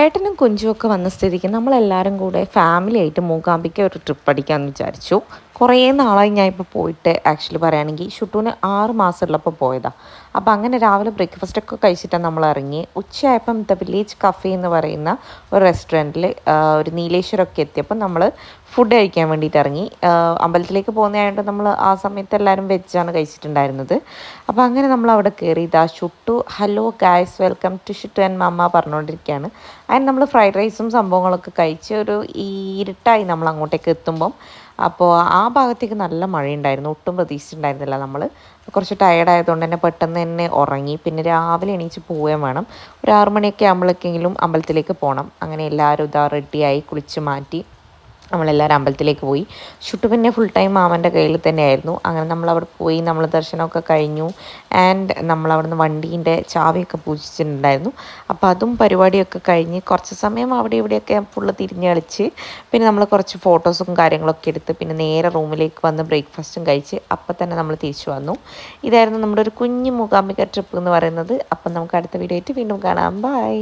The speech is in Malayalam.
ഏട്ടനും കുഞ്ചുമൊക്കെ വന്ന സ്ഥിതിക്ക് നമ്മളെല്ലാവരും കൂടെ ഫാമിലി ആയിട്ട് മൂകാംബിക ഒരു ട്രിപ്പ് അടിക്കാമെന്ന് വിചാരിച്ചു. കുറേ നാളായി ഞാൻ ഇപ്പോൾ പോയിട്ട് ആക്ച്വലി പറയുകയാണെങ്കിൽ ഷുട്ടൂന് 6 മാസമുള്ളപ്പോൾ പോയതാണ്. അപ്പോൾ അങ്ങനെ രാവിലെ ബ്രേക്ക്ഫാസ്റ്റൊക്കെ കഴിച്ചിട്ടാണ് നമ്മൾ ഇറങ്ങി. ഉച്ചയായപ്പം ദ വില്ലേജ് കഫേ എന്ന് പറയുന്ന ഒരു റെസ്റ്റോറൻറ്റിൽ ഒരു നീലേശ്വരമൊക്കെ എത്തിയപ്പോൾ നമ്മൾ ഫുഡ് കഴിക്കാൻ വേണ്ടിയിട്ട് ഇറങ്ങി. അമ്പലത്തിലേക്ക് പോകുന്നതായതുകൊണ്ട് നമ്മൾ ആ സമയത്ത് എല്ലാവരും വെജാണ് കഴിച്ചിട്ടുണ്ടായിരുന്നത്. അപ്പോൾ അങ്ങനെ നമ്മൾ അവിടെ കയറി ഇതാ Shuttu hello guys welcome to Shuttu and mamma പറഞ്ഞുകൊണ്ടിരിക്കുകയാണ്. അതിന് നമ്മൾ ഫ്രൈഡ് റൈസും സംഭവങ്ങളൊക്കെ കഴിച്ച് ഒരു ഇരുട്ടായി നമ്മൾ അങ്ങോട്ടേക്ക് എത്തുമ്പം. അപ്പോൾ ആ ഭാഗത്തേക്ക് നല്ല മഴയുണ്ടായിരുന്നു, ഒട്ടും പ്രതീക്ഷിച്ചിട്ടുണ്ടായിരുന്നില്ല നമ്മൾ. കുറച്ച് ടയേർഡായതുകൊണ്ട് തന്നെ പെട്ടെന്ന് തന്നെ ഉറങ്ങി. പിന്നെ രാവിലെ എണീച്ച് പോവുകയും വേണം. ഒരു 6 മണിയൊക്കെ ആകുമ്പോഴേക്കെങ്കിലും അമ്പലത്തിലേക്ക് പോകണം. അങ്ങനെ എല്ലാവരും ഇതാ റെഡിയായി കുളിച്ച് മാറ്റി നമ്മളെല്ലാവരും അമ്പലത്തിലേക്ക് പോയി. ഷുട്ടു പിന്നെ ഫുൾ ടൈം മാമൻ്റെ കയ്യിൽ തന്നെയായിരുന്നു. അങ്ങനെ നമ്മളവിടെ പോയി നമ്മൾ ദർശനമൊക്കെ കഴിഞ്ഞു. ആൻഡ് നമ്മളവിടുന്ന് വണ്ടീൻ്റെ ചാവിയൊക്കെ പൂജിച്ചിട്ടുണ്ടായിരുന്നു. അപ്പോൾ അതും പരിപാടിയൊക്കെ കഴിഞ്ഞ് കുറച്ച് സമയം അവിടെ ഇവിടെയൊക്കെ ഫുള്ള് തിരിഞ്ഞ് കളിച്ച് പിന്നെ നമ്മൾ കുറച്ച് ഫോട്ടോസും കാര്യങ്ങളൊക്കെ എടുത്ത് പിന്നെ നേരെ റൂമിലേക്ക് വന്ന് ബ്രേക്ക്ഫാസ്റ്റും കഴിച്ച് അപ്പം തന്നെ നമ്മൾ തിരിച്ചു വന്നു. ഇതായിരുന്നു നമ്മുടെ ഒരു കുഞ്ഞു മൂകാംബിക ട്രിപ്പ് എന്ന് പറയുന്നത്. അപ്പം നമുക്ക് അടുത്ത വീഡിയോ ആയിട്ട് വീണ്ടും കാണാം. ബൈ.